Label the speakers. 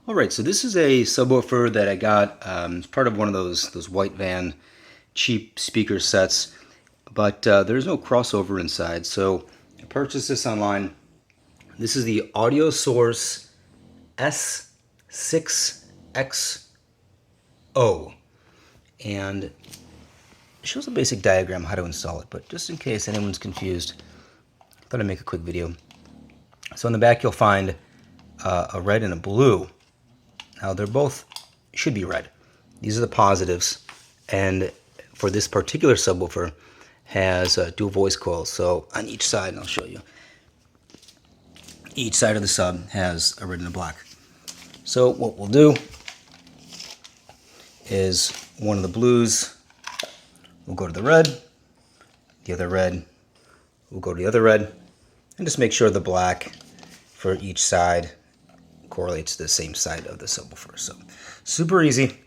Speaker 1: Alright, so this is a subwoofer that I got as part of one of those white van cheap speaker sets, but there's no crossover inside, so I purchased this online. This is the AudioSource S6XO, and it shows a basic diagram how to install it, but just in case anyone's confused, I thought I'd make a quick video. So in the back you'll find a red and a blue. Now they're both should be red. These are the positives, and for this particular subwoofer has dual voice coils. So on each side, and I'll show you, each side of the sub has a red and a black. So what we'll do is one of the blues will go to the red, the other red will go to the other red, and just make sure the black for each side correlates to the same side of the subwoofer. So super easy.